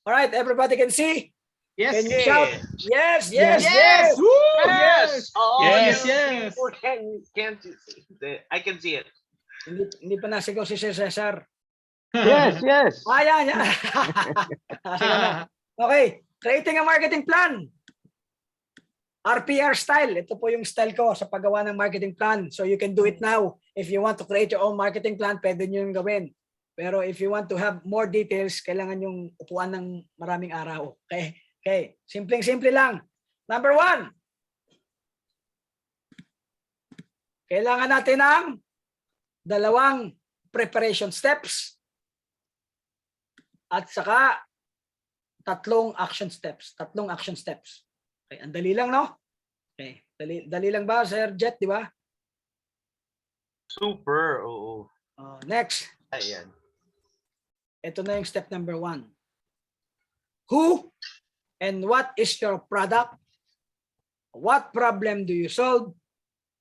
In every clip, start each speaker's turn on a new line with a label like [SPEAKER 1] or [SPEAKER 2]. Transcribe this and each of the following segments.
[SPEAKER 1] All right, everybody can see?
[SPEAKER 2] Yes.
[SPEAKER 1] Can you shout? Yes, yes,
[SPEAKER 2] Yes.
[SPEAKER 1] yes.
[SPEAKER 2] Woo!
[SPEAKER 3] Yes. Oh,
[SPEAKER 2] Yes,
[SPEAKER 3] you
[SPEAKER 2] yes.
[SPEAKER 3] people can't see I can see it.
[SPEAKER 1] Hindi pa nasigaw si Sir Cesar.
[SPEAKER 4] Yes, yes.
[SPEAKER 1] Yan. Nasigaw na. Okay, creating a marketing plan. RPR style. Ito po yung style ko sa paggawa ng marketing plan. So you can do it now. If you want to create your own marketing plan, pwede nyo yung gawin. Pero if you want to have more details, kailangan yung upuan ng maraming araw. Okay? Okay. Simpleng-simple lang. Number 1. Kailangan natin ng 2 preparation steps at saka 3 action steps. 3 action steps. Okay, ang dali lang, no? Okay, dali lang ba, Sir Jet, di ba?
[SPEAKER 3] Super. Oo.
[SPEAKER 1] Next.
[SPEAKER 3] Ayan.
[SPEAKER 1] Ito na yung step number 1. Who and what is your product? What problem do you solve?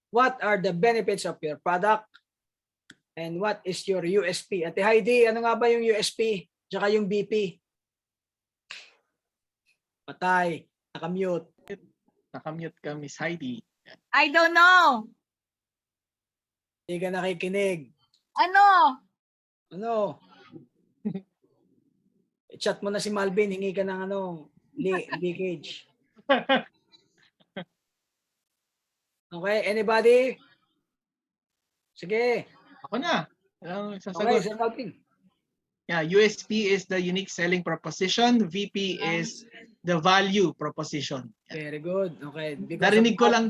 [SPEAKER 1] What are the benefits of your product? And what is your USP? Ate Heidi, ano nga ba yung USP? Tsaka yung BP? Patay. Nakamute.
[SPEAKER 2] Nakamute ka, Miss Heidi.
[SPEAKER 5] I don't know.
[SPEAKER 1] Hindi ka nakikinig.
[SPEAKER 5] Ano?
[SPEAKER 1] Ano? I-chat mo na si Malvin, hingi ka ng leakage. Okay, anybody? Sige.
[SPEAKER 2] Ako na.
[SPEAKER 1] Okay,
[SPEAKER 2] Sasagot.
[SPEAKER 1] Sir Malvin.
[SPEAKER 2] Yeah, USP is the unique selling proposition. VP is the value proposition.
[SPEAKER 1] Very good. Okay.
[SPEAKER 2] Narinig ko lang.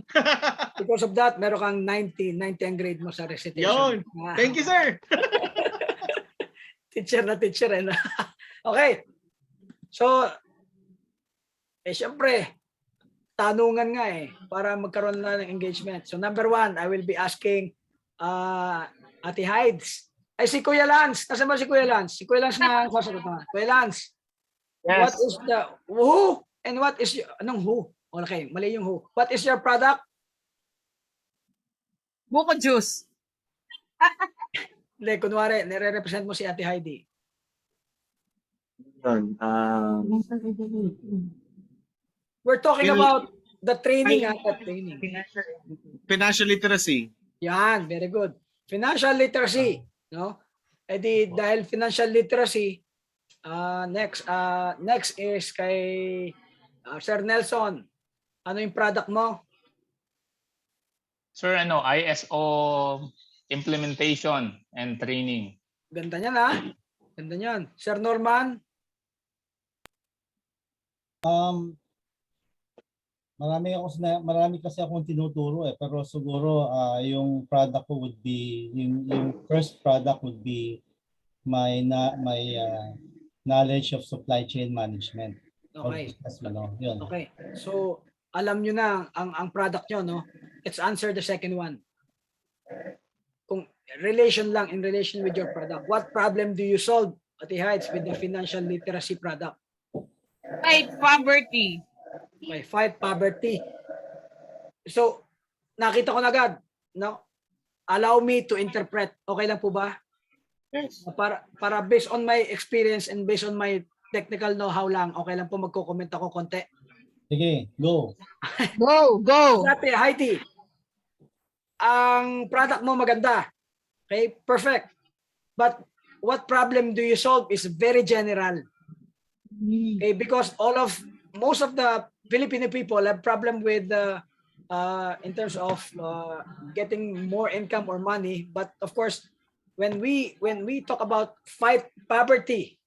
[SPEAKER 1] Because of that, meron kang 90 ang grade mo sa recitation.
[SPEAKER 2] Yun. Thank you, sir.
[SPEAKER 1] Teacher na teacher. Eh, okay. So, syempre, tanungan nga para magkaroon na ng engagement. So, number 1, I will be asking Ate Hides. Ay, si Kuya Lance. Nasaan ba si Kuya Lance? Si Kuya Lance na sasagot naman. Kuya Lance.
[SPEAKER 4] Yes.
[SPEAKER 1] What is the who and what is your, anong who? Okay, mali yung who. What is your product?
[SPEAKER 5] Buko juice.
[SPEAKER 1] Hindi, kunwari, nire-represent mo si Ate Heidi.
[SPEAKER 4] Yun.
[SPEAKER 1] We're talking about the training, the training.
[SPEAKER 3] Financial literacy.
[SPEAKER 1] Yan, very good. Financial literacy, no? Eh di, dahil financial literacy, next is kay Sir Nelson. Ano yung product mo?
[SPEAKER 6] Sir, ISO implementation and training.
[SPEAKER 1] Ganda niyan, ha? Ganda niyan. Sir Norman?
[SPEAKER 7] Marami kasi akong tinuturo pero siguro yung product ko would be yung first product would be my knowledge of supply chain management.
[SPEAKER 1] Okay.
[SPEAKER 7] Yun.
[SPEAKER 1] Okay. So, alam nyo na ang product nyo, no? Let's answer the second one. Kung in relation with your product, what problem do you solve, Ate Heights, with the financial literacy product?
[SPEAKER 5] Fight poverty.
[SPEAKER 1] Okay, fight poverty. So, nakita ko na agad, no? Allow me to interpret. Okay lang po ba?
[SPEAKER 3] Yes.
[SPEAKER 1] Para based on my experience and based on my technical know-how lang, okay lang po magko-comment ako konti.
[SPEAKER 7] Sige, go.
[SPEAKER 5] Go.
[SPEAKER 1] Ate Heidi, ang product mo maganda. Okay, perfect. But what problem do you solve is very general. Okay, because most of the Filipino people have problem with in terms of getting more income or money. But of course, when we talk about fight poverty,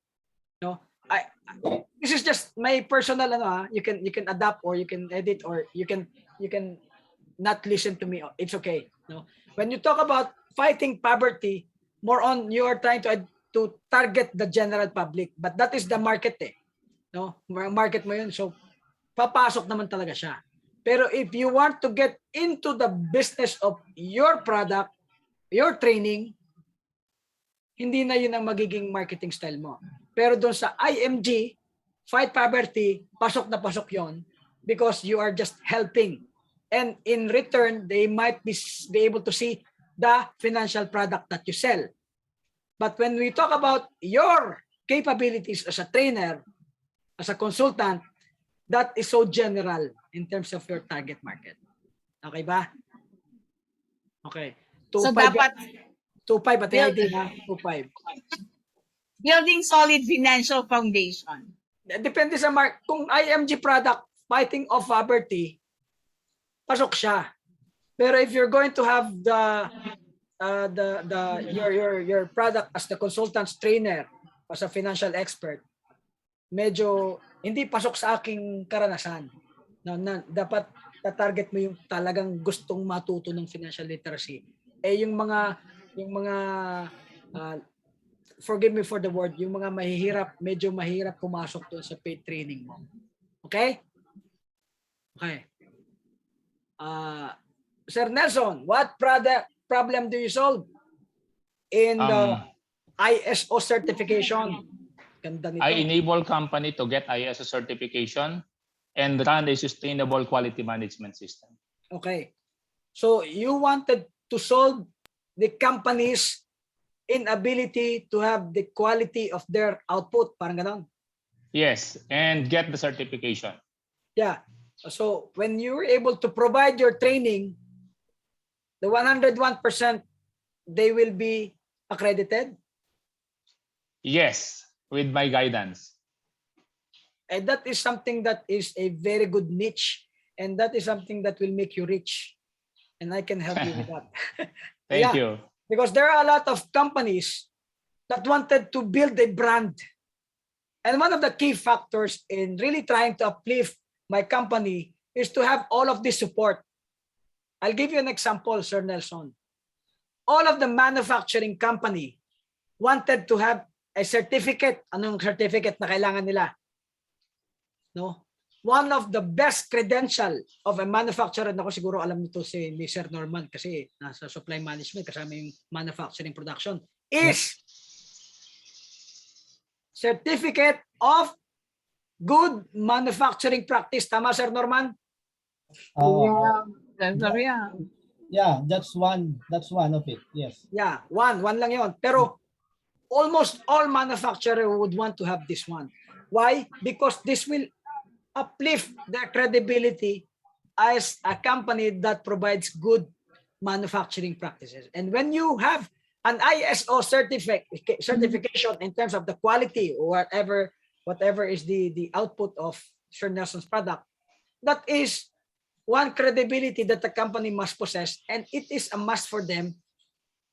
[SPEAKER 1] this is just my personal you can adapt or you can edit or you can not listen to me. It's okay. No, when you talk about fighting poverty, more on you are trying to target the general public, but that is the market no, market mo yun. So papasok naman talaga siya. Pero if you want to get into the business of your product, your training, hindi na yun ang magiging marketing style mo. Pero doon sa IMG, fight poverty, pasok na pasok yon because you are just helping. And in return, they might be able to see the financial product that you sell. But when we talk about your capabilities as a trainer, as a consultant, that is so general in terms of your target market. Okay ba? Okay.
[SPEAKER 5] So
[SPEAKER 1] 2.5
[SPEAKER 5] dapat
[SPEAKER 1] 2.5 at ID na 2.5.
[SPEAKER 5] building solid financial foundation.
[SPEAKER 1] Depende sa kung IMG product fighting off poverty, pasok siya. Pero if you're going to have your product as the consultant's trainer, as a financial expert, medyo hindi pasok sa aking karanasan. Dapat target mo yung talagang gustong matuto ng financial literacy. Yung mga forgive me for the word, yung mga medyo mahirap pumasok doon sa paid training mo. Okay? Okay. Sir Nelson, what problem do you solve in the ISO certification? Ganda nito.
[SPEAKER 6] I enable company to get ISO certification and run a sustainable quality management system.
[SPEAKER 1] Okay. So you wanted to solve the company's inability to have the quality of their output, parang ganon.
[SPEAKER 6] Yes, and get the certification.
[SPEAKER 1] Yeah. So when you're able to provide your training, the 101%, they will be accredited.
[SPEAKER 6] Yes, with my guidance.
[SPEAKER 1] And that is something that is a very good niche, and that is something that will make you rich. And I can help you with that.
[SPEAKER 6] Thank you.
[SPEAKER 1] Because there are a lot of companies that wanted to build a brand. And one of the key factors in really trying to uplift my company is to have all of this support. I'll give you an example, Sir Nelson. All of the manufacturing company wanted to have a certificate. Anong certificate na kailangan nila? No? One of the best credential of a manufacturer, ako siguro alam nito ni Sir Norman kasi nasa supply management kasama yung manufacturing production, is certificate of good manufacturing practice. Tama, Sir Norman?
[SPEAKER 7] Yeah, that's one of it. Yes.
[SPEAKER 1] Yeah, one lang yon. Pero almost all manufacturer would want to have this one. Why? Because this will uplift their credibility as a company that provides good manufacturing practices. And when you have an ISO certification in terms of the quality or whatever is the output of Sir Nelson's product, that is one credibility that the company must possess, and it is a must for them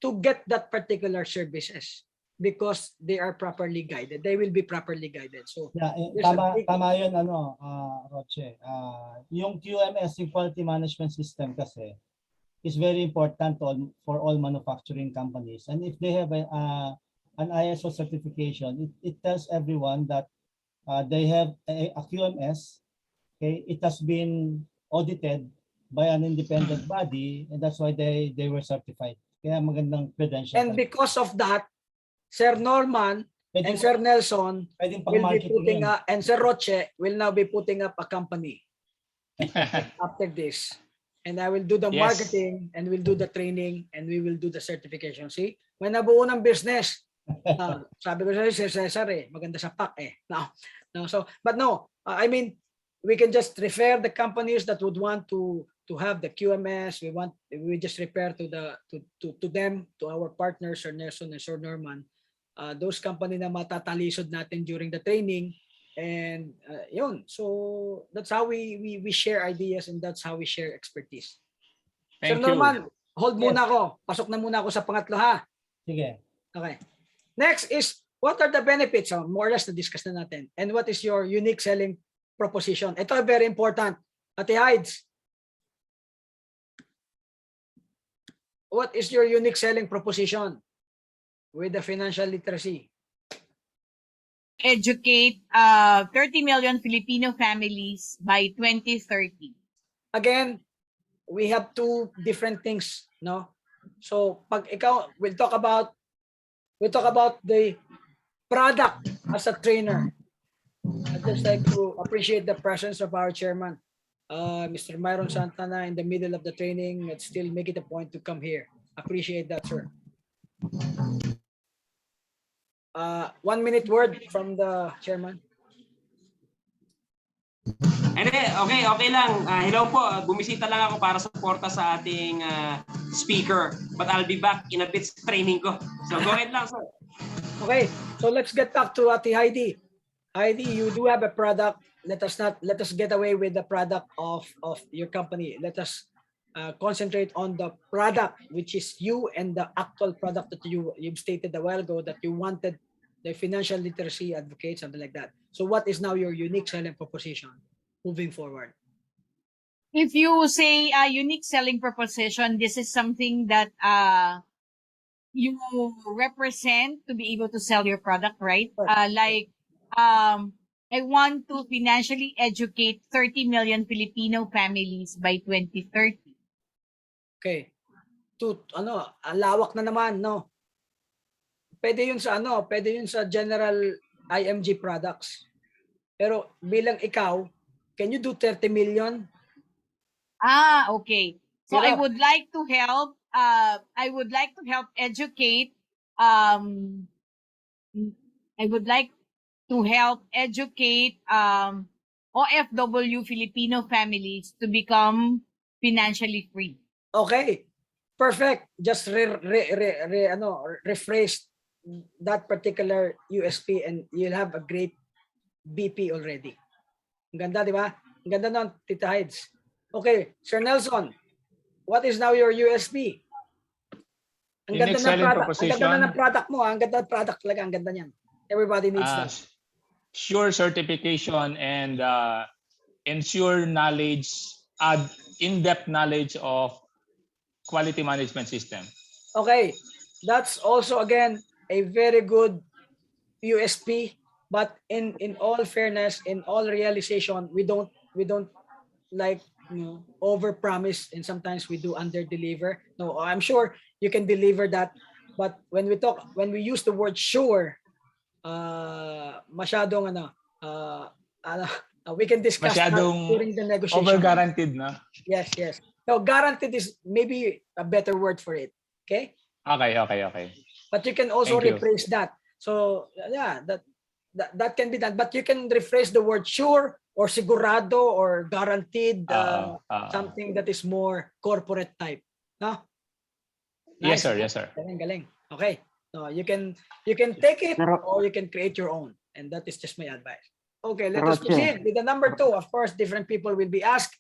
[SPEAKER 1] to get that particular services because they are properly guided. They will be properly guided. So
[SPEAKER 7] yeah, tama yun, Roche. Yung QMS, yung quality management system kasi is very important for all manufacturing companies. And if they have an ISO certification, it tells everyone that they have a QMS. Okay, it has been audited by an independent body, and that's why they were certified. Kaya magandang credential.
[SPEAKER 1] And because of that, Sir Norman and Sir Nelson will be putting up, and Sir Roche will now be putting up a company after this. And I will do the marketing, and we'll do the training, and we will do the certification. See, may nabuo ng business. Sabi ko sa'yo, Sir Cesar, maganda sa PAC No, so, but no, I mean, we can just refer the companies that would want to have the QMS. We just refer to them, to our partners, Sir Nelson and Sir Norman. Those company na matatalisod natin during the training, and yun. So that's how we share ideas, and that's how we share expertise. Sir Norman, hold muna ako. Pasok na muna ako sa pangatlo, ha?
[SPEAKER 7] Sige.
[SPEAKER 1] Okay. Next is, what are the benefits? More or less na-discuss na natin. And what is your unique selling proposition? Ito very important. Ate Hides, what is your unique selling proposition with the financial literacy?
[SPEAKER 5] Educate 30 million Filipino families by 2030.
[SPEAKER 1] Again, we have two different things, no? So pag ikaw, we'll talk about the product as a trainer. I'd just like to appreciate the presence of our chairman, Mr. Myron Santana, in the middle of the training. Let's still make it a point to come here. Appreciate that, sir. 1 minute word from the chairman.
[SPEAKER 8] Okay lang. Hello po. Bumisita lang ako para suporta sa ating speaker. But I'll be back in a bit sa training ko. So go ahead lang, sir.
[SPEAKER 1] Okay, so let's get back to Ate Heidi. Heidi, you do have a product. Let us get away with the product of your company. Let us concentrate on the product, which is you, and the actual product that you've stated a while ago that you wanted the financial literacy advocate, something like that. So what is now your unique selling proposition moving forward?
[SPEAKER 5] If you say a unique selling proposition, this is something that you represent to be able to sell your product, right? I want to financially educate 30 million Filipino families by 2030.
[SPEAKER 1] Okay. Ang lawak na naman, no? Pwede yun sa general IMG products. Pero bilang ikaw, can you do 30 million?
[SPEAKER 5] Okay. So I would like to help educate OFW Filipino families to become financially free.
[SPEAKER 1] Okay. Perfect. Just rephrase that particular USP and you'll have a great BP already. Ang ganda, di ba? Ang ganda nun, Tita Hides. Okay, Sir Nelson, what is now your USP? Ang ganda
[SPEAKER 6] Unique
[SPEAKER 1] ng
[SPEAKER 6] selling
[SPEAKER 1] product. Ang
[SPEAKER 6] proposition.
[SPEAKER 1] ganda na ng product mo. Ang ganda ng product talaga. Ang ganda niyan. Everybody needs that.
[SPEAKER 6] Sure certification and ensure knowledge, in-depth knowledge of quality management system.
[SPEAKER 1] Okay, that's also again a very good USP. But in all fairness, in all realization, we don't like over promise, and sometimes we do under deliver. No, I'm sure you can deliver that. But when we use the word sure, masyadong we can discuss that during the negotiation.
[SPEAKER 6] Over guaranteed, no?
[SPEAKER 1] Yes. No, guaranteed is maybe a better word for it. Okay.
[SPEAKER 6] Okay.
[SPEAKER 1] But you can also
[SPEAKER 6] Thank you.
[SPEAKER 1] rephrase that. So yeah, that can be done. But you can rephrase the word sure or sigurado or guaranteed, something that is more corporate type. No?
[SPEAKER 6] Yes,
[SPEAKER 1] Nice.
[SPEAKER 6] sir.
[SPEAKER 1] Galing. Okay. So you can take it or you can create your own. And that is just my advice. Okay, let us
[SPEAKER 4] Roche.
[SPEAKER 1] proceed with the number 2. Of course, different people will be asked.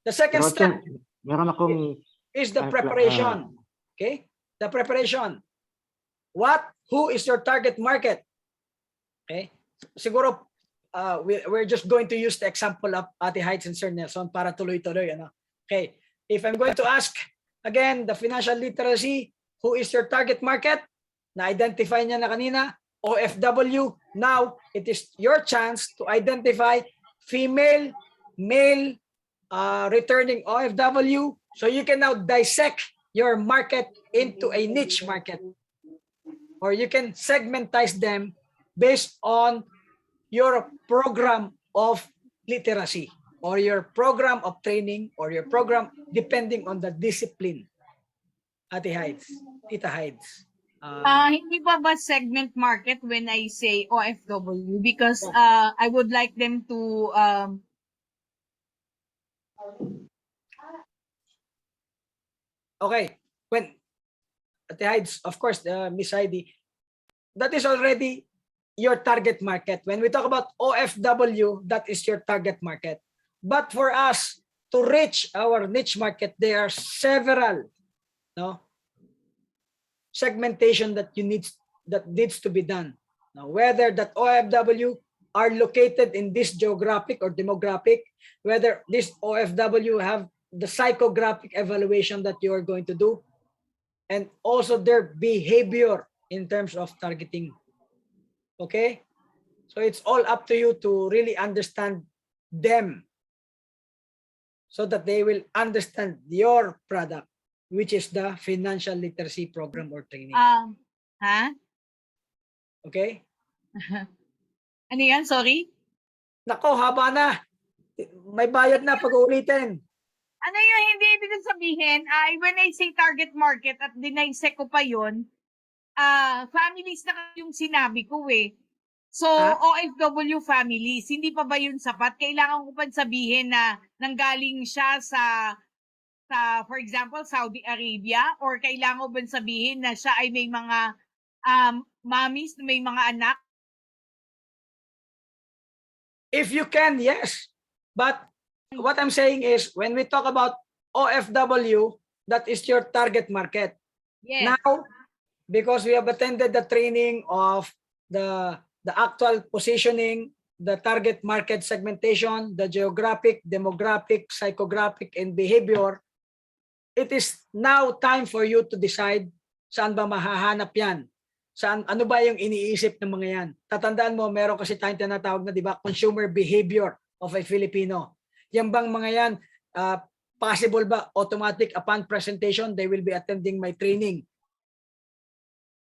[SPEAKER 1] The second step
[SPEAKER 4] Meron akong
[SPEAKER 1] is the preparation. Okay? The preparation. Who is your target market? Okay? Siguro, we're just going to use the example of Ate Heights and Sir Nelson para tuloy-tuloy. Okay. If I'm going to ask, again, the financial literacy, who is your target market? Na-identify niya na kanina, OFW. Now, it is your chance to identify female, male, returning OFW. So you can now dissect your market into a niche market. Or you can segmentize them based on your program of literacy or your program of training or your program depending on the discipline. Ate Hides, Tita Hides.
[SPEAKER 5] Hindi ba segment market when I say OFW? Because I would like them to
[SPEAKER 1] Okay, when Ate Hides, of course, Miss Heidi, that is already your target market. When we talk about OFW, that is your target market. But for us to reach our niche market, there are several segmentation that needs to be done. Now, whether that OFW are located in this geographic or demographic, whether this OFW have the psychographic evaluation that you are going to do, and also their behavior in terms of targeting. Okay? So it's all up to you to really understand them so that they will understand your product, which is the financial literacy program or training. Okay?
[SPEAKER 5] Ano yan? Sorry?
[SPEAKER 1] Nako, haba na. May bayad na pag-uulitin.
[SPEAKER 5] Ano yung hindi ibig sabihin? When I say target market at dinaisect ko pa yun, families na yung sinabi ko eh. So,
[SPEAKER 1] Ah?
[SPEAKER 5] OFW families, hindi pa ba yun sapat? Kailangan ko pa sabihin na nanggaling siya sa for example, Saudi Arabia, or kailangan ko ba sabihin na siya ay may mga mommies, may mga anak?
[SPEAKER 1] If you can, yes. But what I'm saying is, when we talk about OFW, that is your target market.
[SPEAKER 5] Yes.
[SPEAKER 1] Now, because we have attended the training of the actual positioning, the target market segmentation, the geographic, demographic, psychographic, and behavior, it is now time for you to decide saan ba mahahanap yan. Ano ba yung iniisip ng mga yan? Tatandaan mo, meron kasi tayong tinatawag na, di ba, consumer behavior of a Filipino. Yan bang mga yan, possible ba automatic upon presentation, they will be attending my training?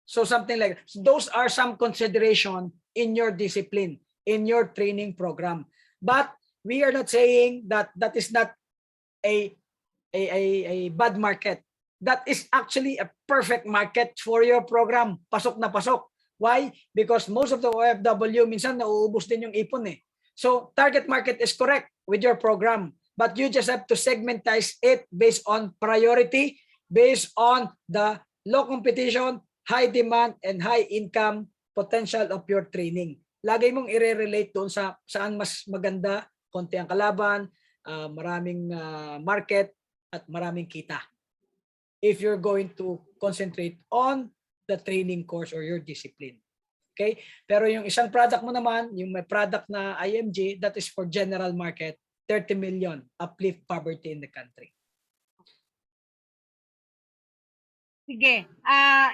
[SPEAKER 1] So something like that. So those are some consideration in your discipline, in your training program. But we are not saying that that is not a bad market. That is actually a perfect market for your program. Pasok na pasok. Why? Because most of the OFW, minsan nauubos din yung ipon eh. So target market is correct with your program. But you just have to segmentize it based on priority, based on the low competition, high demand, and high income potential of your training. Lagi mong i-relate doon sa saan mas maganda, konti ang kalaban, maraming market, at maraming kita. If you're going to concentrate on the training course or your discipline. Okay? Pero yung isang product mo naman, yung may product na IMG, that is for general market, 30 million, uplift poverty in the country.
[SPEAKER 5] Sige.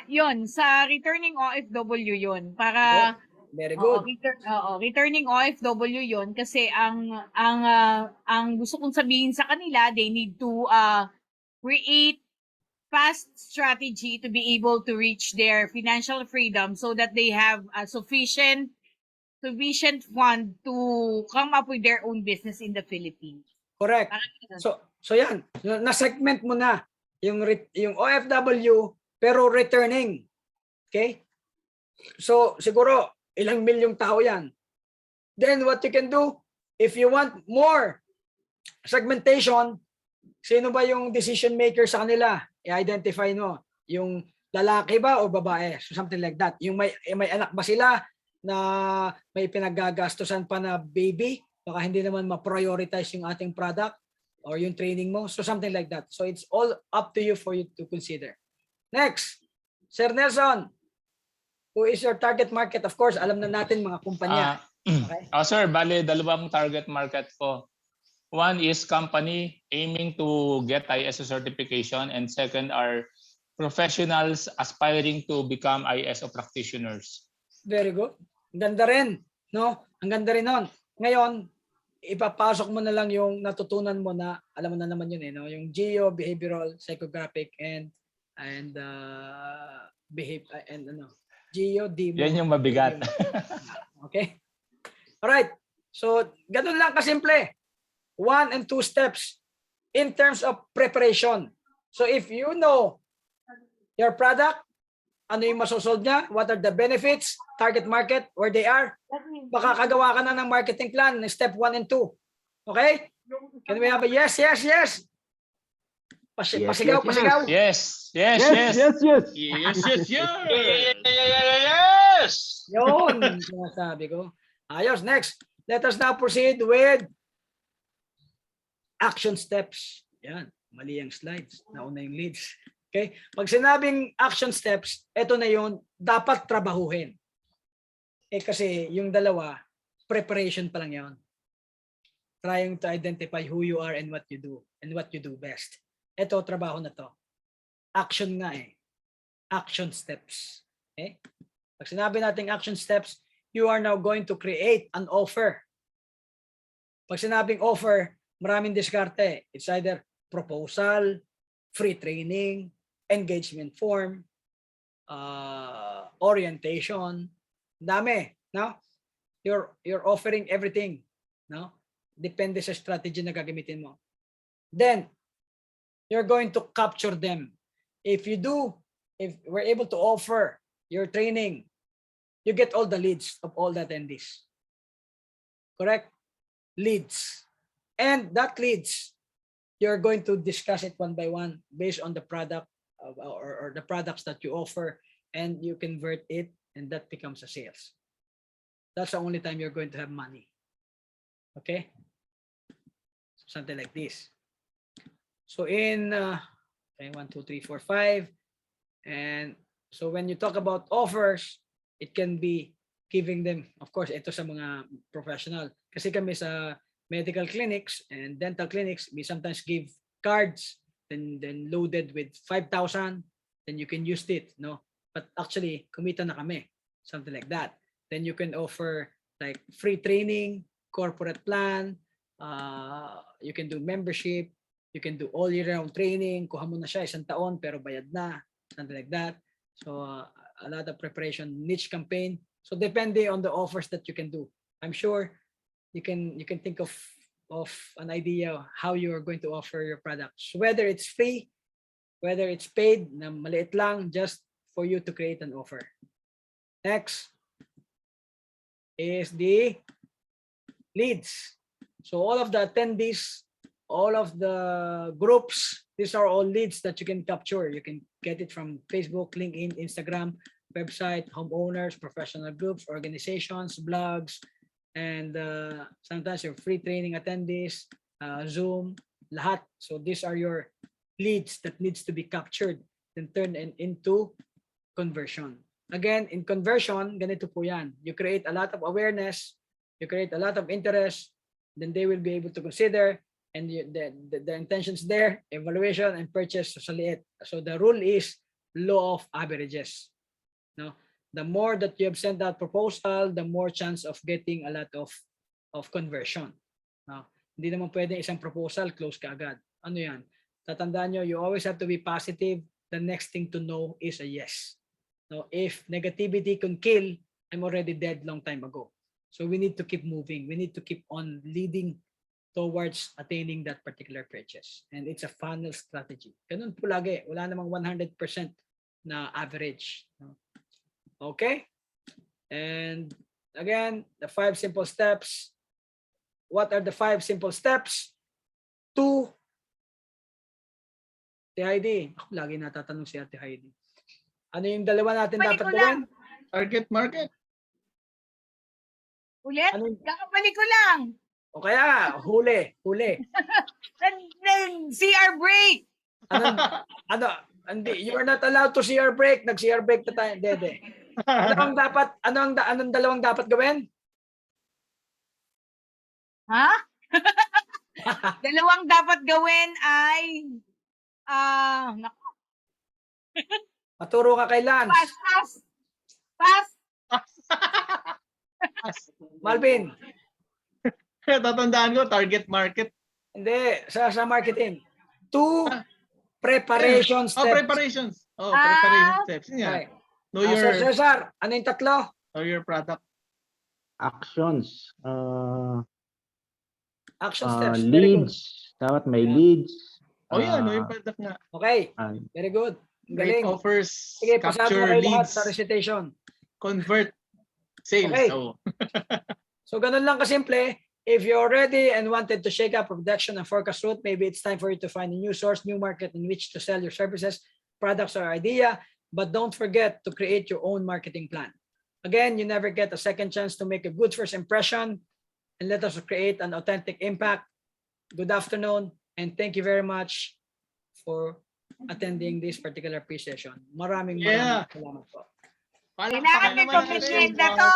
[SPEAKER 5] Yun, sa returning OFW yun. Para
[SPEAKER 1] Very good.
[SPEAKER 5] returning OFW yun kasi ang gusto kong sabihin sa kanila, they need to create fast strategy to be able to reach their financial freedom so that they have a sufficient fund to come up with their own business in the Philippines.
[SPEAKER 1] Correct. So yan, na-segment mo na yung OFW pero returning. Okay? So siguro ilang milyong tao yan. Then what you can do, if you want more segmentation, sino ba yung decision maker sa kanila? I-identify mo. Yung lalaki ba o babae? So something like that. Yung may anak ba sila na may pinagagastusan pa na baby? Baka hindi naman ma-prioritize yung ating product or yung training mo. So something like that. So it's all up to you for you to consider. Next, Sir Nelson. Who is your target market? Of course, alam na natin mga kumpanya. Okay?
[SPEAKER 6] Sir, bali dalawang target market ko. One is company aiming to get ISO certification, and second are professionals aspiring to become ISO practitioners.
[SPEAKER 1] Very good. Ang ganda rin, no? Ang ganda rin nun. Ngayon, ipapasok mo na lang yung natutunan mo na, alam mo na naman yun eh, no? Yung geo, behavioral, psychographic, and geo, demo.
[SPEAKER 6] Yan yung mabigat.
[SPEAKER 1] Okay? Alright. So, ganun lang kasimple. 1 and 2 steps in terms of preparation. So, if you know your product, ano yung masosolve niya, what are the benefits, target market, where they are, baka kagawa ka na ng marketing plan, step 1 and 2. Okay? Can we have a yes, yes, yes? Pasigaw, pasigaw.
[SPEAKER 6] Yes.
[SPEAKER 4] Yes, yes, yes.
[SPEAKER 3] Yes!
[SPEAKER 1] Yun, sinasabi ko. Ayos, next. Let us now proceed with action steps. Yan, mali ang slides. Nauna yung leads. Okay? Pag sinabing action steps, ito na yun, dapat trabahuhin. Kasi yung dalawa, preparation pa lang yun. Trying to identify who you are and what you do best. Ito, trabaho na to. Action nga eh. Action steps. Okay? Pag sinabi natin action steps, you are now going to create an offer. Pag sinabing offer, maraming diskarte. It's either proposal, free training, engagement form, orientation. Dami, no? You're offering everything, no? Depende sa strategy na gagamitin mo. Then, you're going to capture them. If we're able to offer your training you get all the leads of all the attendees. Correct? Leads. And that leads, you're going to discuss it one by one based on the product or the products that you offer, and you convert it, and that becomes a sales. That's the only time you're going to have money. Okay? Something like this. So in okay, 1, 2, 3, 4, 5. And so when you talk about offers, it can be giving them, of course, ito sa mga professional. Kasi kami sa medical clinics and dental clinics, we sometimes give cards, then loaded with 5,000, then you can use it, no? But actually, kumita na kami, something like that. Then you can offer like free training, corporate plan, you can do membership, you can do all year round training, kuha mo na siya 1 taon pero bayad na, something like that. So a lot of preparation, niche campaign. So depende on the offers that you can do. I'm sure you can think of an idea how you are going to offer your products, whether it's free, whether it's paid, na maliit lang, just for you to create an offer. Next is the leads. So all of the attendees, all of the groups, these are all leads that you can capture. You can get it from Facebook, LinkedIn, Instagram, website, homeowners, professional groups, organizations, blogs, and sometimes your free training attendees, Zoom, lahat. So these are your leads that needs to be captured and turned into conversion. Again, in conversion, ganito po yan. You create a lot of awareness, you create a lot of interest, then they will be able to consider, and the intentions there, evaluation and purchase sa liit. So the rule is law of averages. No, the more that you have sent out proposal, the more chance of getting a lot of conversion. No, hindi naman pwede isang proposal close ka agad. Ano yan? Tatandaan nyo, you always have to be positive. The next thing to know is a yes. No, if negativity can kill, I'm already dead long time ago. So we need to keep moving. We need to keep on leading towards attaining that particular purchase. And it's a funnel strategy. Ganun po lagi. Wala namang 100% na average. Okay? And again, the 5 simple steps. What are the 5 simple steps to Ate Heidi? Ako lagi natatanong si Ate Heidi. Ano yung dalawa natin
[SPEAKER 5] Balik
[SPEAKER 1] dapat
[SPEAKER 5] ko
[SPEAKER 1] gawin?
[SPEAKER 5] lang.
[SPEAKER 2] Target market.
[SPEAKER 5] Ulit?
[SPEAKER 1] Ano,
[SPEAKER 5] Kakabalik ko lang.
[SPEAKER 1] o kaya, huli.
[SPEAKER 5] Then, CR break.
[SPEAKER 1] Ano, hindi, you are not allowed to CR break. Nag-CR break na tayo. Hindi. Anong dalawang dapat gawin?
[SPEAKER 5] Ha? Dalawang dapat gawin ay naku,
[SPEAKER 1] Maturo ka kay Lance.
[SPEAKER 5] pass.
[SPEAKER 1] Malvin.
[SPEAKER 2] Tatandaan ko, target market.
[SPEAKER 1] Hindi, sa marketing. 2 preparation steps.
[SPEAKER 2] Preparations. Preparation steps. Yeah.
[SPEAKER 1] Okay.
[SPEAKER 2] Know
[SPEAKER 1] Sir
[SPEAKER 2] your
[SPEAKER 1] Cesar, ano yung 3?
[SPEAKER 2] know your product.
[SPEAKER 4] Actions.
[SPEAKER 1] Action steps. Very good.
[SPEAKER 4] Leads. Dapat may
[SPEAKER 1] Yeah.
[SPEAKER 4] leads.
[SPEAKER 2] Yeah, know your product nga.
[SPEAKER 1] Okay.
[SPEAKER 4] And
[SPEAKER 1] Very good.
[SPEAKER 2] Great
[SPEAKER 1] Galing.
[SPEAKER 2] offers,
[SPEAKER 1] Sige, pasado
[SPEAKER 2] capture
[SPEAKER 1] na kayo lahat
[SPEAKER 2] leads,
[SPEAKER 1] sa recitation.
[SPEAKER 2] convert, sales.
[SPEAKER 1] Okay.
[SPEAKER 2] Oh.
[SPEAKER 1] So ganun lang kasimple. If you're ready and wanted to shake up production and forecast route, maybe it's time for you to find a new source, new market in which to sell your services, products, or idea. But don't forget to create your own marketing plan. Again, you never get a second chance to make a good first impression, and let us create an authentic impact. Good afternoon, and thank you very much for attending this particular pre-session. Maraming salamat po.
[SPEAKER 5] Kailangan may pag-agenda to.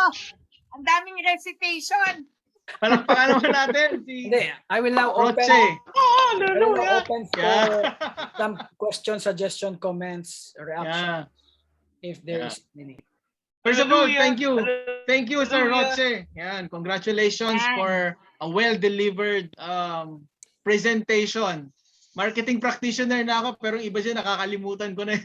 [SPEAKER 5] Ang daming recitation.
[SPEAKER 2] Palakpakan naman natin si
[SPEAKER 1] Hindi, I will now open.
[SPEAKER 2] Roche.
[SPEAKER 1] I will now
[SPEAKER 2] Hallelujah.
[SPEAKER 1] open for
[SPEAKER 2] Yeah.
[SPEAKER 1] some questions, suggestion, comments, reaction, if there is any.
[SPEAKER 2] First of all, thank you.
[SPEAKER 3] Hallelujah.
[SPEAKER 2] Thank you, Sir Roche. Yan, congratulations
[SPEAKER 5] Yan.
[SPEAKER 2] for a well-delivered presentation. Marketing practitioner na ako, pero iba siya, nakakalimutan ko na.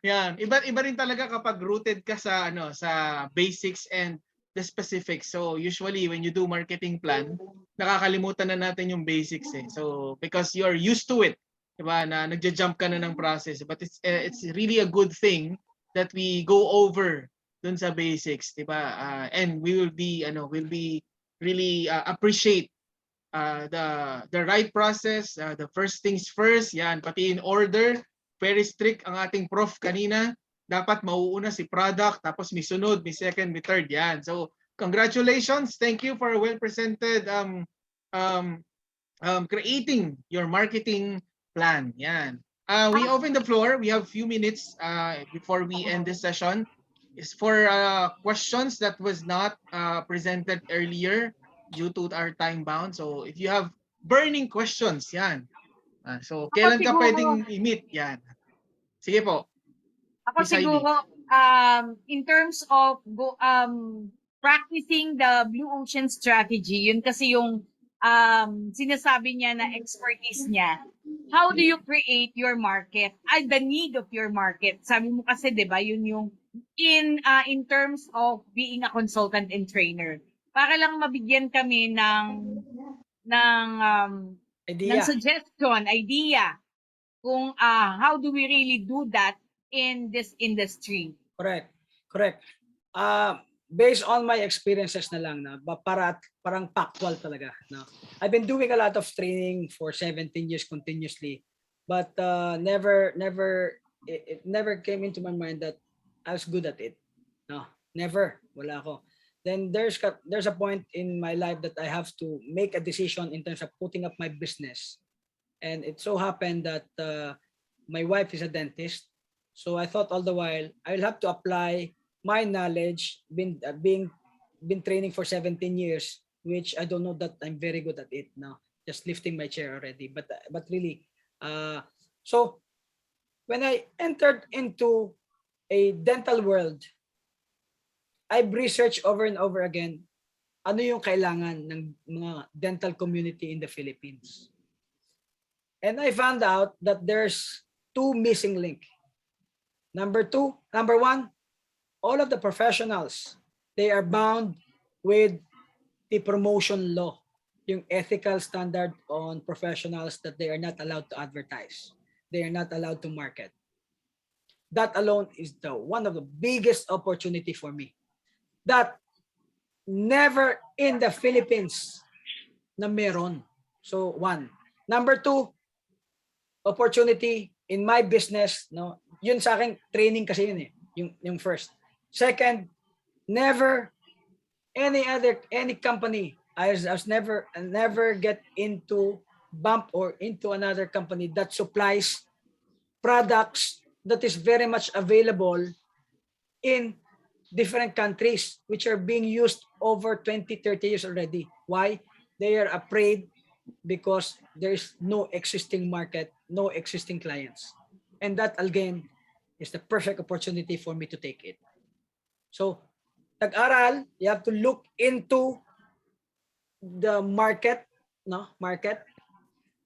[SPEAKER 2] Yan, iba rin talaga kapag rooted ka sa sa basics and the specifics. So usually when you do marketing plan, nakakalimutan na natin yung basics eh. So because you're used to it, diba, na nagja-jump ka na ng process. But it's really a good thing that we go over dun sa basics, 'di ba? And we will be really appreciate the right process, the first things first, yan, pati in order, very strict ang ating prof kanina. Dapat mauuna si product, tapos may sunod, may second, may third, yan. So, congratulations. Thank you for a well-presented creating your marketing plan. Yan. We open the floor. We have a few minutes before we end this session. Is for questions that was not presented earlier due to our time bound. So if you have burning questions, yan. So kailan ka
[SPEAKER 5] siguro-
[SPEAKER 2] pwedeng i-meet? Yan. Sige po.
[SPEAKER 5] Ako
[SPEAKER 2] Miss Heidi.
[SPEAKER 5] siguro, in terms of practicing the blue ocean strategy, yun kasi yung sinasabi niya na expertise niya. How do you create your market? The need of your market. Sabi mo kasi, di ba, yun yung in terms of being a consultant and trainer. Para lang mabigyan kami ng
[SPEAKER 1] Idea.
[SPEAKER 5] suggestion, idea, kung how do we really do that in this industry.
[SPEAKER 1] Correct. Based on my experiences na lang, na parang factual talaga. No? I've been doing a lot of training for 17 years continuously, but it never came into my mind that I was good at it. No, never. Wala ako. Then there's a point in my life that I have to make a decision in terms of putting up my business, and it so happened that my wife is a dentist. So I thought all the while I will have to apply my knowledge, been training for 17 years, which I don't know that I'm very good at it now. Just lifting my chair already, but really, so when I entered into a dental world, I've researched over and over again ano yung kailangan ng mga dental community in the Philippines. And I found out that there's two missing link. Number one, all of the professionals, they are bound with the promotion law, yung ethical standard on professionals that they are not allowed to advertise. They are not allowed to market. That alone is one of the biggest opportunity for me. That never in the Philippines na meron. So one. Number two, opportunity in my business, no? Yun sa akin training kasi yun eh, yung first. Second, never any company I was never get into bump or into another company that supplies products that is very much available in different countries which are being used over 20-30 years already. Why? They are afraid because there is no existing market, no existing clients. And that again is the perfect opportunity for me to take it. So, tag-aral, you have to look into the market, no? Market.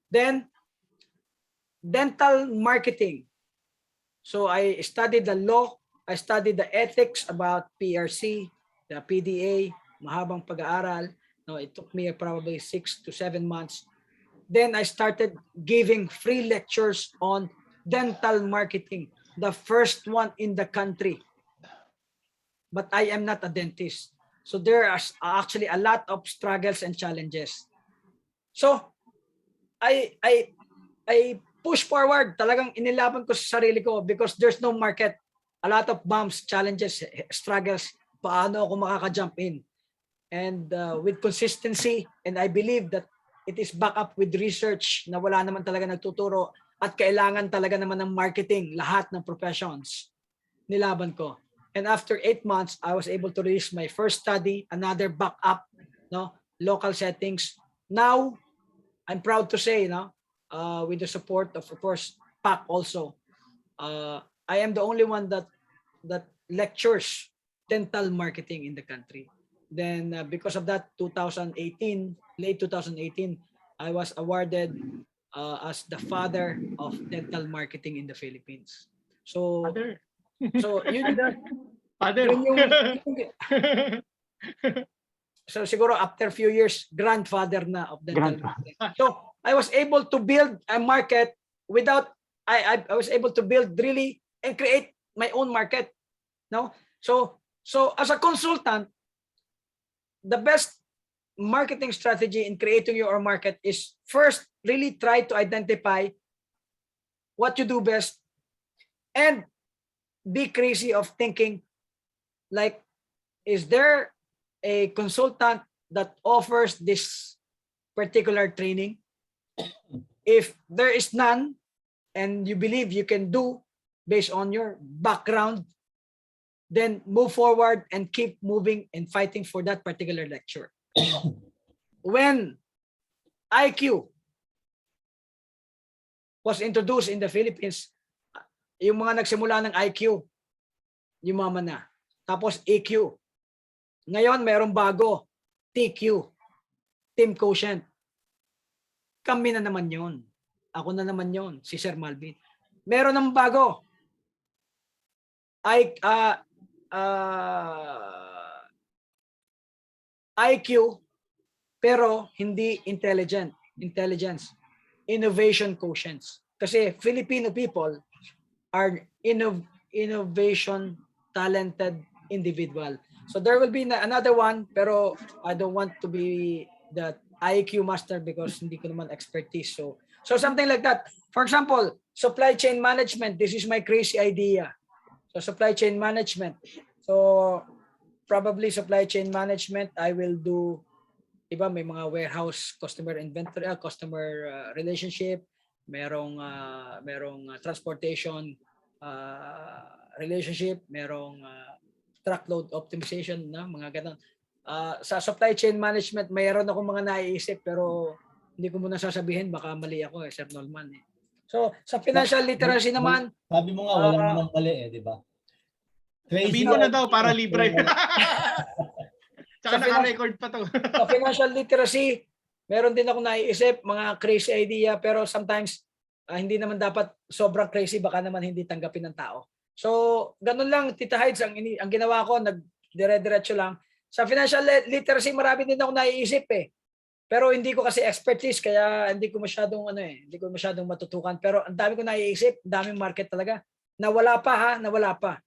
[SPEAKER 1] Then, dental marketing. So, I studied the law, I studied the ethics about PRC, the PDA, mahabang pag-aaral. No, it took me probably 6 to 7 months. Then I started giving free lectures on dental marketing, the first one in the country. But I am not a dentist. So there are actually a lot of struggles and challenges. So I push forward, talagang inilaban ko sa sarili ko because there's no market. A lot of bumps, challenges, struggles, paano ako makaka-jump in. And with consistency, and I believe that it is back up with research na wala naman talaga nagtuturo at kailangan talaga naman ng marketing, lahat ng professions, nilaban ko. And after 8 months, I was able to release my first study, another backup, no, local settings. Now, I'm proud to say, no, with the support of course, PAC also, I am the only one that lectures dental marketing in the country. Then because of that, late 2018, I was awarded as the father of dental marketing in the Philippines. So,
[SPEAKER 2] Father.
[SPEAKER 1] So siguro after a few years, grandfather na of dental marketing. So I was able to build a market without, I was able to build really and create my own market. No? So So as a consultant, the best marketing strategy in creating your market is first really try to identify what you do best and be crazy of thinking like, is there a consultant that offers this particular training? If there is none and you believe you can do based on your background, then move forward and keep moving and fighting for that particular lecture. When IQ was introduced in the Philippines, yung mga nagsimula ng IQ, yumaman na. Tapos EQ. Ngayon, merong bago, TQ, Team Quotient. Kami na naman yon. Ako na naman yon, si Sir Malvin. Meron ng bago. IQ, pero hindi intelligence. Innovation quotients. Kasi Filipino people are innovation talented individual. So there will be another one, pero I don't want to be the IQ master because hindi ko naman expertise. So something like that. For example, supply chain management. This is my crazy idea. So supply chain management. So probably supply chain management, I will do, iba may mga warehouse, customer inventory, customer relationship, merong transportation relationship, merong truckload optimization, na mga ganun. Sa supply chain management, mayroon akong mga naiisip pero hindi ko muna sasabihin, baka mali ako Sir Norman. So sa financial literacy naman,
[SPEAKER 7] sabi mo nga wala namang mali di ba?
[SPEAKER 2] Sabihin mo na daw para libre. Tsaka naka-record pa to.
[SPEAKER 1] Sa financial literacy, meron din ako naiisip, mga crazy idea, pero sometimes hindi naman dapat sobrang crazy, baka naman hindi tanggapin ng tao. So, ganun lang, Tita Hides, ang ginawa ko, nagdire-diretso lang. Sa financial literacy, marami din ako naiisip Pero hindi ko kasi expertise, kaya hindi ko masyadong matutukan. Pero ang dami ko naiisip, daming market talaga. Nawala pa.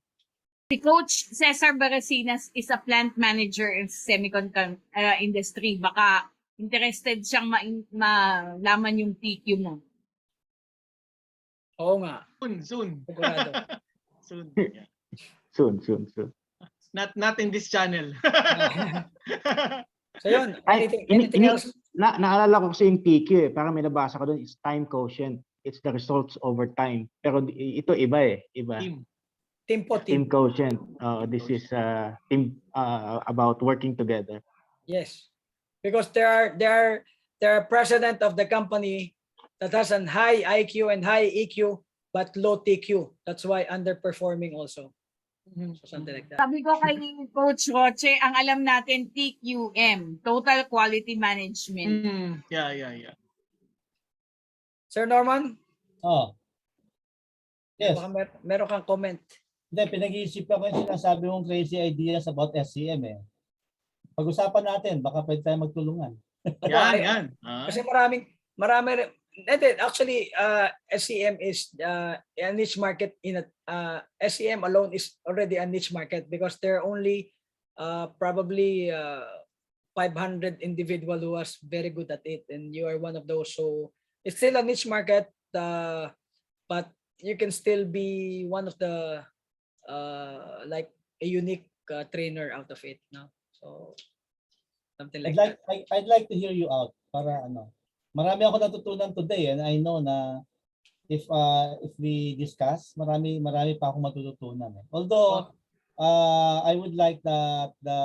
[SPEAKER 5] Si Coach Cesar Barasinas is a plant manager in semiconductor industry. Baka interested siyang malaman yung TQ mo.
[SPEAKER 1] Oo nga.
[SPEAKER 2] Soon.
[SPEAKER 1] Sigurado.
[SPEAKER 2] Soon. Yeah.
[SPEAKER 4] Soon.
[SPEAKER 2] Not in this channel.
[SPEAKER 1] So yun, anything else?
[SPEAKER 4] Naalala ko kasi yung TQ Parang may nabasa ko doon is time quotient. It's the results over time. Pero ito iba Iba. Team quotient. This is team about working together.
[SPEAKER 1] Yes. Because there are president of the company that has an high IQ and high EQ but low TQ. That's why underperforming also. So something like that.
[SPEAKER 5] Sabi ko kay Coach Roche, ang alam natin TQM, Total Quality Management.
[SPEAKER 2] Yeah.
[SPEAKER 1] Sir Norman?
[SPEAKER 7] Yes.
[SPEAKER 1] Meron kang comment.
[SPEAKER 7] Hindi, pinag-iisip ko yung sinasabi mong crazy ideas about SCM Pag-usapan natin, baka pwede tayo magtulungan.
[SPEAKER 2] Yan.
[SPEAKER 1] Kasi marami actually SCM is a niche market SCM alone is already a niche market because there are only probably 500 individual who was very good at it, and you are one of those. So it's still a niche market, but you can still be one of the like a unique trainer out of it, no? So something like that.
[SPEAKER 7] I'd like to hear you out para marami ako natutunan today, and I know na if we discuss, marami pa akong matututunan. Although I would like that the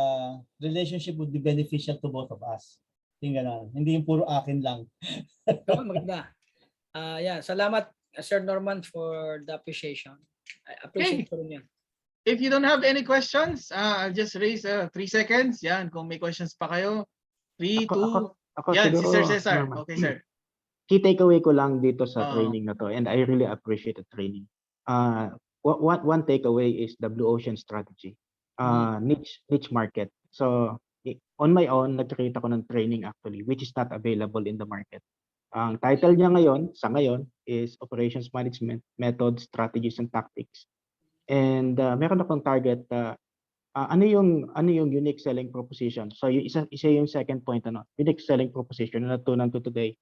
[SPEAKER 7] relationship would be beneficial to both of us. Hindi yung puro akin lang.
[SPEAKER 1] Maganda. Yeah, salamat Sir Norman for the appreciation. I appreciate ko rin yan.
[SPEAKER 2] If you don't have any questions, I'll just raise 3 seconds. Yan, kung may questions pa kayo. 3, 2, yan, si Sir Cesar. Okay, sir.
[SPEAKER 4] Key takeaway ko lang dito sa training na to, and I really appreciate the training. One takeaway is the blue ocean strategy. Niche market. So on my own, nagkakita ko ng training actually, which is not available in the market. Ang title niya ngayon is Operations Management, Methods, Strategies, and Tactics. And meron akong target ano yung unique selling proposition? So yung isa yung second point, unique selling proposition na natunan ko today.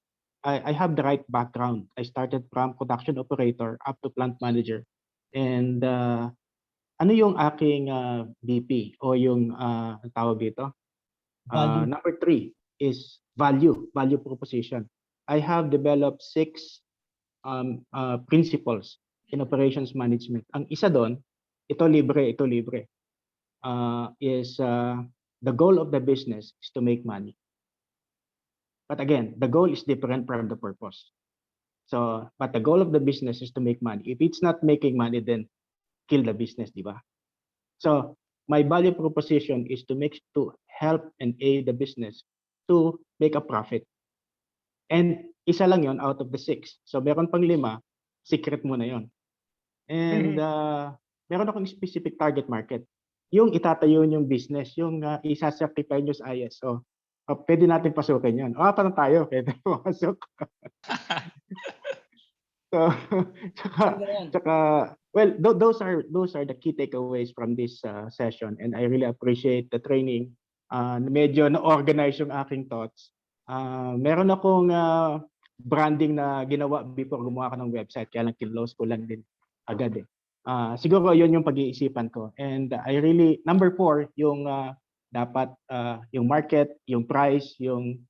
[SPEAKER 4] I have the right background. I started from production operator up to plant manager. And ano yung aking BP o yung ang tawag dito?
[SPEAKER 7] Value.
[SPEAKER 4] Number 3 is value proposition. I have developed 6 principles in operations management. Ang isa doon, ito libre. Is the goal of the business is to make money. But again, the goal is different from the purpose. So, but the goal of the business is to make money. If it's not making money, then kill the business, di ba? So, my value proposition is to help and aid the business to make a profit. And isa lang yon out of the 6. So, meron pang 5, secret mo na yon. And meron akong specific target market. Yung itatayo yung business, yung isa-certify nyo sa ISO. Pwede natin pasukin yan. Parang tayo, pwede pumasok. So, tsaka, well, those are the key takeaways from this session, and I really appreciate the training. Medyo na-organize yung aking thoughts. Meron akong branding na ginawa before gumawa ka ng website, kaya lang kinlose ko lang din agad eh. Siguro yun yung pag-iisipan ko. And I really, number 4, yung dapat yung market, yung price, yung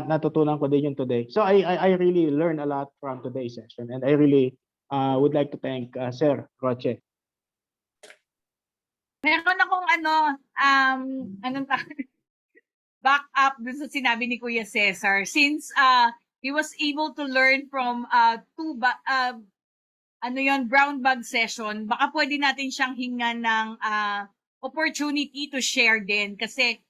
[SPEAKER 4] natutunan ko din yun today. So I really learned a lot from today's session, and I really would like to thank Sir Roche.
[SPEAKER 5] Meron akong back up dun sa sinabi ni Kuya Cesar. Since he was able to learn from 2 brown bag session, baka pwede natin siyang hingan ng opportunity to share din kasi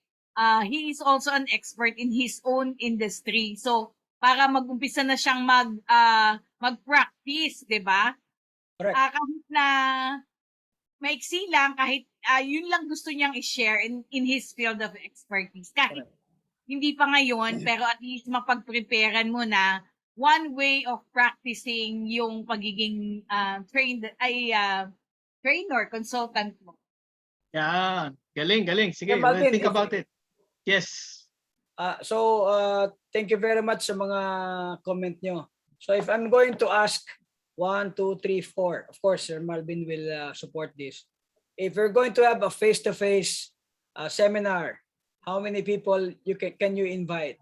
[SPEAKER 5] he is also an expert in his own industry. So, para mag-umpisa na siyang mag-practice, 'di ba?
[SPEAKER 1] Correct.
[SPEAKER 5] Kahit na maiksi lang, kahit yun lang gusto niyang i-share in his field of expertise. Kahit hindi pa ngayon, pero at least mapag-preparean mo na one way of practicing yung pagiging trainer, consultant mo.
[SPEAKER 2] Yan. Galing. Sige,
[SPEAKER 1] Yeah, Martin,
[SPEAKER 2] think about it. Yes.
[SPEAKER 1] So, thank you very much sa mga comment nyo. So, if I'm going to ask 1, 2, 3, 4, of course, Sir Malvin will support this. If you're going to have a face-to-face seminar, how many people can you invite?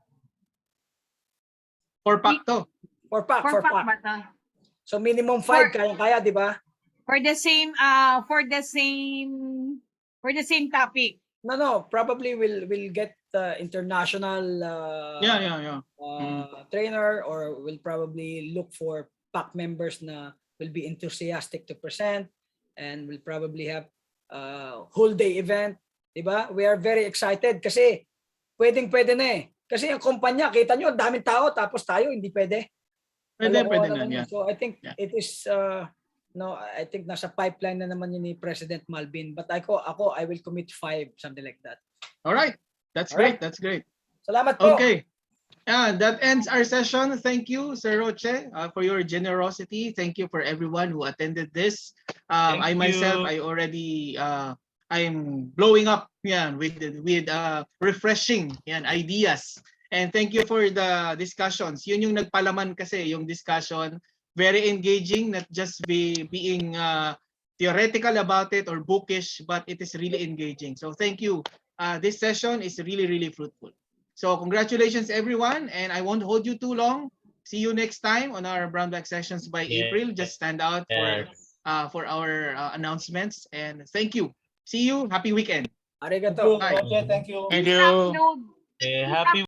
[SPEAKER 2] 4 pack to.
[SPEAKER 1] 4 pack.
[SPEAKER 5] ba to?
[SPEAKER 1] So minimum 5 kaya, di ba?
[SPEAKER 5] For the same topic.
[SPEAKER 1] No, probably we'll get international trainer, or we'll probably look for pack members na will be enthusiastic to present, and we'll probably have whole day event, di ba? We are very excited kasi pwede na eh. Kasi yung kumpanya, kita nyo, daming tao, tapos tayo, hindi pwede.
[SPEAKER 2] Pwede na yan.
[SPEAKER 1] So I think it is, I think nasa pipeline na naman yun ni President Malvin. But ako, I will commit 5, something like that.
[SPEAKER 2] All right. That's great. That's great.
[SPEAKER 1] Salamat po.
[SPEAKER 2] Okay. That ends our session. Thank you, Sir Roche, for your generosity. Thank you for everyone who attended this. I myself, I already I'm blowing up with refreshing ideas. And thank you for the discussions. Yun yung nagpalaman kasi yung discussion, very engaging, not just being theoretical about it or bookish, but it is really engaging. So thank you. This session is really fruitful. So congratulations everyone, and I won't hold you too long. See you next time on our Brown Black sessions by April. Just stand out for our announcements, and thank you. See you. Happy weekend.
[SPEAKER 1] Arigato.
[SPEAKER 2] Bye.
[SPEAKER 7] Okay, thank you.
[SPEAKER 3] Thank you.
[SPEAKER 5] Upload.
[SPEAKER 3] Happy